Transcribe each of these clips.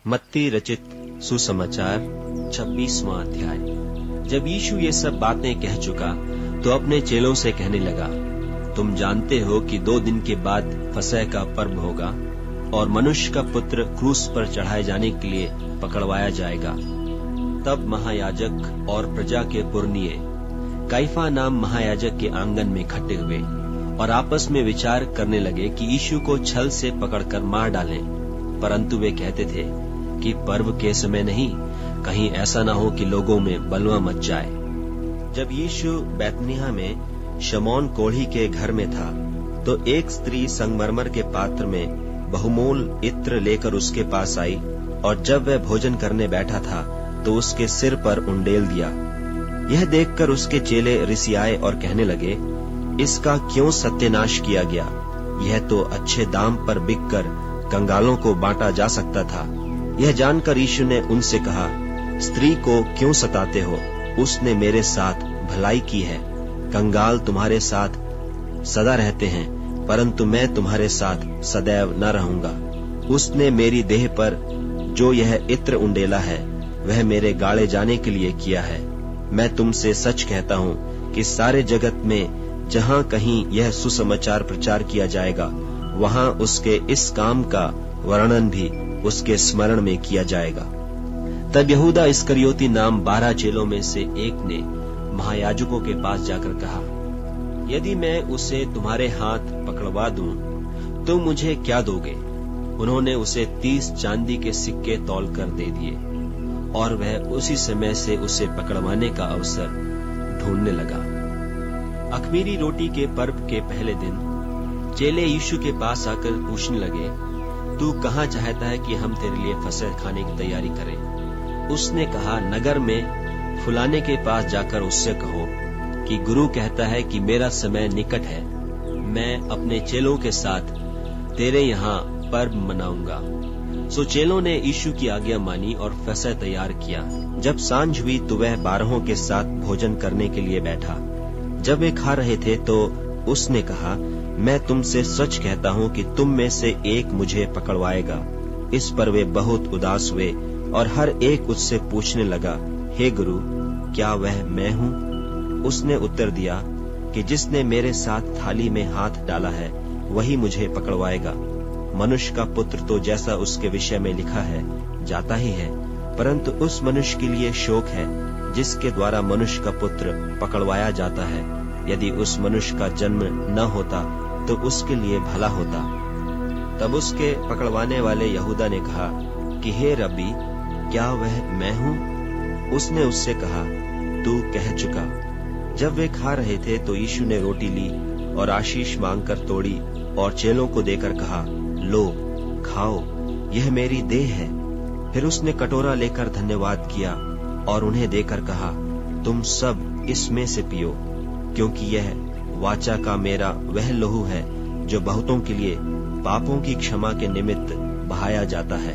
मत्ती रचित सुसमाचार 26वां अध्याय। जब यीशु ये सब बातें कह चुका तो अपने चेलों से कहने लगा, तुम जानते हो कि 2 दिन के बाद फसह का पर्व होगा और मनुष्य का पुत्र क्रूस पर चढ़ाए जाने के लिए पकड़वाया जाएगा। तब महायाजक और प्रजा के पुरनिये काइफा नाम महायाजक के आंगन में इकट्ठे हुए और आपस में विचार करने लगे कि यीशु को छल से पकड़कर मार डालें, परंतु वे कहते थे कि पर्व के समय नहीं, कहीं ऐसा ना हो कि लोगों में बलवा मच जाए। जब यीशु बैतनिय्याह में शमौन कोढ़ी के घर में था तो एक स्त्री संगमरमर के पात्र में बहुमूल इत्र लेकर उसके पास आई और जब वह भोजन करने बैठा था तो उसके सिर पर उंडेल दिया। यह देखकर उसके चेले रिसियाए और कहने लगे, इसका क्यों सत्यानाश किया गया? यह तो अच्छे दाम पर बिककर कंगालों को बांटा जा सकता था। यह जानकर यीशु ने उनसे कहा, स्त्री को क्यों सताते हो? उसने मेरे साथ भलाई की है। कंगाल तुम्हारे साथ सदा रहते हैं, परंतु मैं तुम्हारे साथ सदैव न रहूंगा। उसने मेरी देह पर जो यह इत्र उंडेला है वह मेरे गाड़े जाने के लिए किया है। मैं तुमसे सच कहता हूँ कि सारे जगत में जहाँ कहीं यह सुसमाचार प्रचार किया जाएगा, वहाँ उसके इस काम का वर्णन भी उसके स्मरण में किया जाएगा। तब यहूदा इस्करियोती नाम 12 चेलों में से एक ने महायाजकों के पास जाकर कहा, यदि मैं उसे तुम्हारे हाथ पकड़वा दूं तो मुझे क्या दोगे? उन्होंने उसे 30 चांदी के सिक्के तौल कर दे दिए और वह उसी समय से उसे पकड़वाने का अवसर ढूंढने लगा। अख़मीरी रोटी के पर्व के पहले दिन चेले यीशु के पास आकर पूछने लगे, तू कहाँ चाहता है कि हम तेरे लिए फसह खाने की तैयारी करें? उसने कहा, नगर में फुलाने के पास जाकर उससे कहो कि गुरु कहता है कि मेरा समय निकट है, मैं अपने चेलों के साथ तेरे यहाँ पर्व मनाऊंगा। सो चेलों ने यीशु की आज्ञा मानी और फसह तैयार किया। जब सांझ हुई तो वह 12 के साथ भोजन करने के लिए बैठा। जब वे खा रहे थे तो उसने कहा, मैं तुमसे सच कहता हूँ कि तुम में से एक मुझे पकड़वाएगा। इस पर वे बहुत उदास हुए और हर एक उससे पूछने लगा, हे गुरु, क्या वह मैं हूँ? उसने उत्तर दिया कि जिसने मेरे साथ थाली में हाथ डाला है वही मुझे पकड़वाएगा। मनुष्य का पुत्र तो जैसा उसके विषय में लिखा है जाता ही है, परंतु उस मनुष्य के लिए शोक है जिसके द्वारा मनुष्य का पुत्र पकड़वाया जाता है। यदि उस मनुष्य का जन्म न होता तो उसके लिए भला होता। तब उसके पकड़वाने वाले यहूदा ने कहा कि हे रब्बी, क्या वह मैं हूँ? उसने उससे कहा, तू कह चुका। जब वे खा रहे थे तो यीशु ने रोटी ली और आशीष मांगकर तोड़ी और चेलों को देकर कहा, लो, खाओ, यह मेरी देह है। फिर उसने कटोरा लेकर धन्यवाद किया और उन्हें देकर कहा, तुम सब इसमें से पियो, क्योंकि यह वाचा का मेरा वह लहू है जो बहुतों के लिए पापों की क्षमा के निमित्त बहाया जाता है।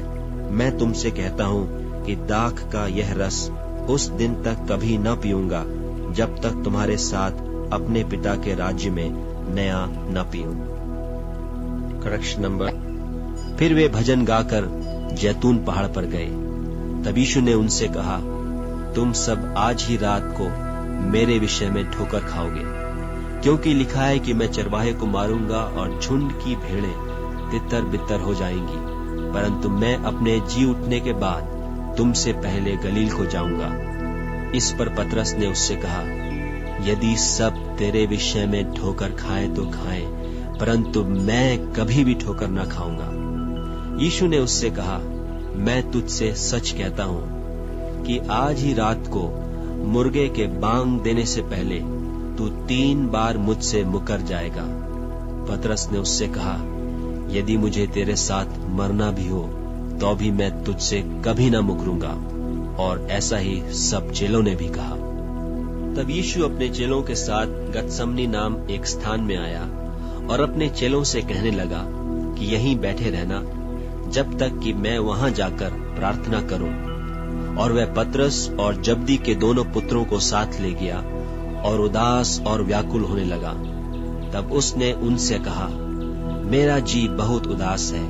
मैं तुमसे कहता हूँ कि दाख का यह रस उस दिन तक कभी न पीऊंगा जब तक तुम्हारे साथ अपने पिता के राज्य में नया न पीऊं। Correction number. फिर वे भजन गाकर जैतून पहाड़ पर गए। तब यीशु ने उनसे कहा, तुम सब आज ही रात को मेरे विषय में ठोकर खाओगे, क्योंकि लिखा है कि मैं चरवाहे को मारूंगा और झुंड की भेड़ें तितर बितर हो जाएंगी, परंतु मैं अपने जी उठने के बाद तुमसे पहले गलील को जाऊंगा। इस पर पतरस ने उससे कहा, यदि सब तेरे विषय में ठोकर खाएं तो खाएं, परंतु मैं कभी भी ठोकर न खाऊंगा। यीशु ने उससे कहा, मैं तुझसे सच कहता हूं कि आज ही रात को मुर्गे के बांग देने से पहले तू 3 बार मुझसे मुकर जाएगा। पतरस ने उससे कहा, यदि मुझे तेरे साथ मरना भी हो तो भी मैं तुझसे कभी न मुकरूंगा। और ऐसा ही सब चेलों ने भी कहा। तब यीशु अपने चेलों के साथ गतसमनी नाम एक स्थान में आया और अपने चेलों से कहने लगा कि यहीं बैठे रहना जब तक कि मैं वहां जाकर प्रार्थना करूं। और वह पतरस और जब्दी के दोनों पुत्रों को साथ ले गया और उदास और व्याकुल होने लगा। तब उसने उनसे कहा, मेरा जी बहुत उदास है,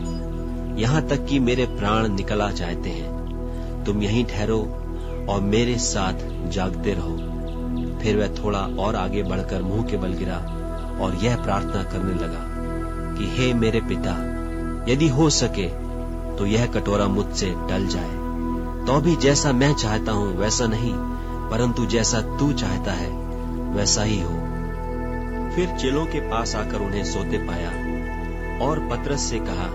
यहाँ तक कि मेरे प्राण निकला चाहते हैं। तुम यहीं ठहरो और मेरे साथ जागते रहो। फिर वह थोड़ा और आगे बढ़कर मुंह के बल गिरा और यह प्रार्थना करने लगा कि हे मेरे पिता, यदि हो सके तो यह कटोरा मुझसे टल जाए, तो भी जैसा मैं चाहता हूं वैसा नहीं, परंतु जैसा तू चाहता है वैसा ही हो। फिर चेलों के पास आकर उन्हें सोते पाया और पतरस से कहा,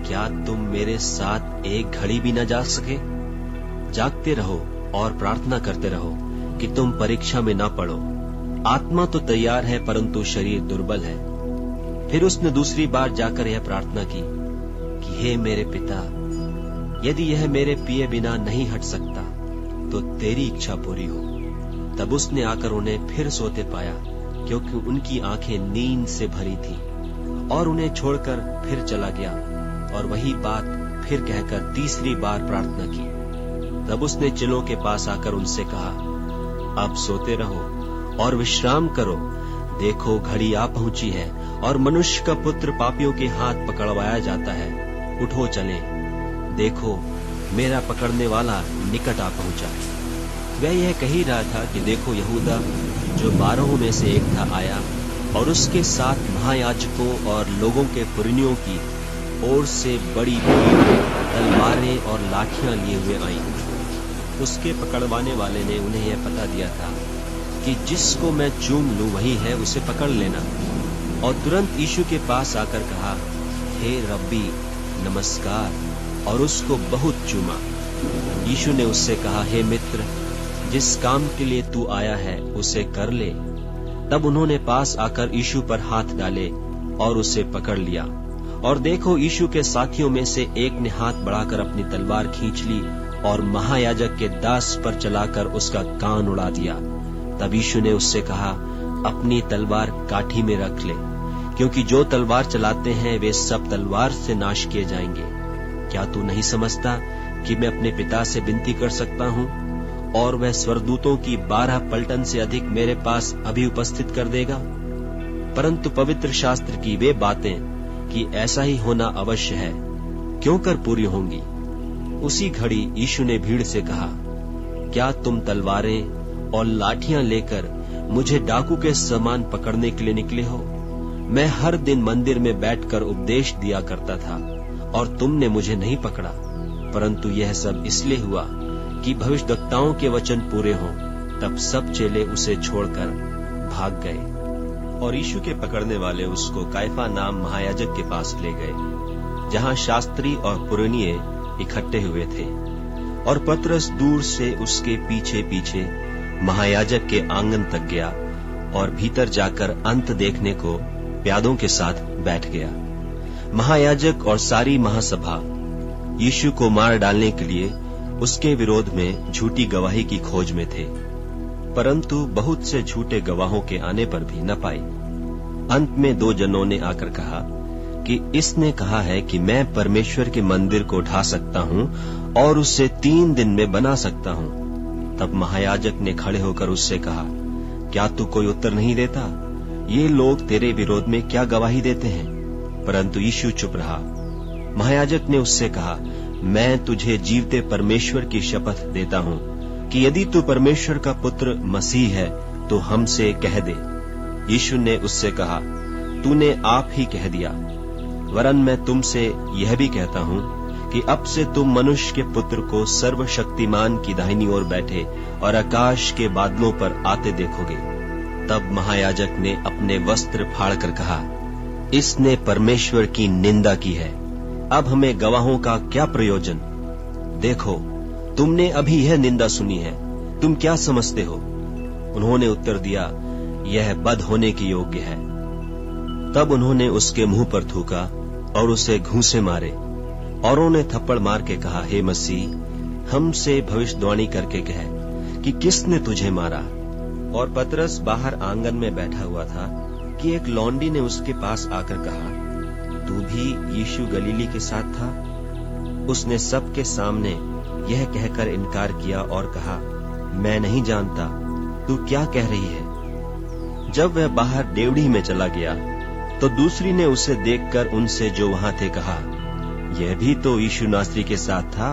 क्या तुम मेरे साथ एक घड़ी भी न जाग सके? जागते रहो और प्रार्थना करते रहो कि तुम परीक्षा में न पड़ो। आत्मा तो तैयार है परंतु शरीर दुर्बल है। फिर उसने दूसरी बार जाकर यह प्रार्थना की कि हे मेरे पिता, यदि यह मेरे पिए बिना नहीं हट सकता तो तेरी इच्छा पूरी हो। तब उसने आकर उन्हें फिर सोते पाया, क्योंकि उनकी आंखें नींद से भरी थी, और उन्हें छोड़कर फिर चला गया और वही बात फिर कहकर तीसरी बार प्रार्थना की। तब उसने चेलों के पास आकर उनसे कहा, अब सोते रहो और विश्राम करो। देखो घड़ी आ पहुंची है और मनुष्य का पुत्र पापियों के हाथ पकड़वाया जाता है। उठो चलें, देखो मेरा पकड़ने वाला निकट आ पहुंचा है। वह यह कह ही रहा था कि देखो यहूदा, जो 12 में से एक था, आया और उसके साथ महायाजकों और लोगों के पुरनियों की ओर से बड़ी भीड़ तलवारें और लाठियां लिए हुए आई। उसके पकड़वाने वाले ने उन्हें यह पता दिया था कि जिसको मैं चूम लूं वही है, उसे पकड़ लेना। और तुरंत यीशु के पास आकर कहा, हे रब्बी, नमस्कार, और उसको बहुत चूमा। यीशु ने उससे कहा, हे मित्र, जिस काम के लिए तू आया है उसे कर ले। तब उन्होंने पास आकर यीशु पर हाथ डाले और उसे पकड़ लिया। और देखो, यीशु के साथियों में से एक ने हाथ बढ़ाकर अपनी तलवार खींच ली और महायाजक के दास पर चलाकर उसका कान उड़ा दिया। तब यीशु ने उससे कहा, अपनी तलवार काठी में रख ले, क्योंकि जो तलवार चलाते हैं वे सब तलवार से नाश किए जाएंगे। क्या तू नहीं समझता कि मैं अपने पिता से विनती कर सकता हूँ और वह स्वर्गदूतों की 12 पलटन से अधिक मेरे पास अभी उपस्थित कर देगा? परंतु पवित्र शास्त्र की वे बातें कि ऐसा ही होना अवश्य है क्यों कर पूरी होंगी। उसी घड़ी यीशु ने भीड़ से कहा, क्या तुम तलवारें और लाठियां लेकर मुझे डाकू के समान पकड़ने के लिए निकले हो? मैं हर दिन मंदिर में बैठकर उपदेश दिया करता था और तुमने मुझे नहीं पकड़ा, परंतु यह सब इसलिए हुआ कि भविष्यद्वक्ताओं के वचन पूरे हों। तब सब चेले उसे छोड़कर भाग गए। और यीशु के पकड़ने वाले उसको कायफा नाम महायाजक के पास ले गए, जहां शास्त्री और पुरनिये इकट्ठे हुए थे। और पतरस दूर से उसके पीछे पीछे महायाजक के आंगन तक गया और भीतर जाकर अंत देखने को प्यादों के साथ बैठ गया। महायाजक और सारी महासभा यीशु को मार डालने के लिए उसके विरोध में झूठी गवाही की खोज में थे, परंतु बहुत से झूठे गवाहों के आने पर भी न पाए। अंत में 2 जनों ने आकर कहा कि इसने कहा है कि मैं परमेश्वर के मंदिर को ढा सकता हूं और उसे 3 दिन में बना सकता हूं। तब महायाजक ने खड़े होकर उससे कहा, क्या तू कोई उत्तर नहीं देता? ये लोग तेरे विरोध में क्या गवाही देते हैं? परंतु यीशु चुप रहा। महायाजक ने उससे कहा, मैं तुझे जीवते परमेश्वर की शपथ देता हूं कि यदि तू परमेश्वर का पुत्र मसीह है तो हमसे कह दे। यीशु ने उससे कहा, तूने आप ही कह दिया, वरन मैं तुमसे यह भी कहता हूं कि अब से तुम मनुष्य के पुत्र को सर्वशक्तिमान की दाहिनी ओर बैठे और आकाश के बादलों पर आते देखोगे। तब महायाजक ने अपने वस्त्र फाड़कर कहा, इसने परमेश्वर की निंदा की है। अब हमें गवाहों का क्या प्रयोजन? देखो, तुमने अभी यह निंदा सुनी है, तुम क्या समझते हो? उन्होंने उत्तर दिया, यह बद होने की योग्य है। तब उन्होंने उसके मुंह पर थूका और उसे घूंसे मारे, और उन्होंने थप्पड़ मार के कहा, हे मसीह, हमसे भविष्यवाणी करके कह कि किसने तुझे मारा? और पतरस बाहर आंगन में बैठा हुआ था कि एक लौंडी ने उसके पास आकर कहा, तू भी यीशु गलीली के साथ था? उसने सबके सामने यह कहकर इनकार किया और कहा, मैं नहीं जानता, तू क्या कह रही है? जब वह बाहर डेवढ़ी में चला गया तो दूसरी ने उसे देखकर उनसे जो वहां थे कहा, यह भी तो यीशु नासरी के साथ था।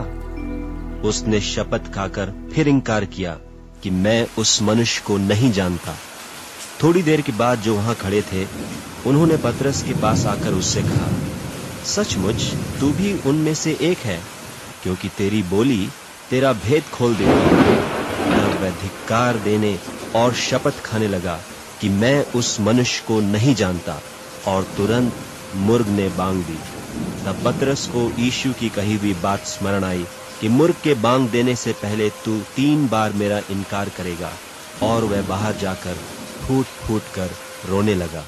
उसने शपथ खाकर फिर इंकार किया कि मैं उस मनुष्य को नहीं जानता। थोड़ी देर के बाद जो वहां खड़े थे, उन्होंने पतरस के पास आकर उससे कहा, सचमुच तू भी उनमें से एक है, क्योंकि तेरी बोली तेरा भेद खोल देती है। तब वह धिक्कार देने और शपथ खाने लगा कि मैं उस मनुष्य को नहीं जानता, और तुरंत मुर्ग ने बांग दी। तब पतरस को यीशु की कही हुई बात स्मरण आई कि मुर्ग के बांग देने से पहले तू 3 बार मेरा इनकार करेगा, और वह बाहर जाकर फूट फूट कर रोने लगा।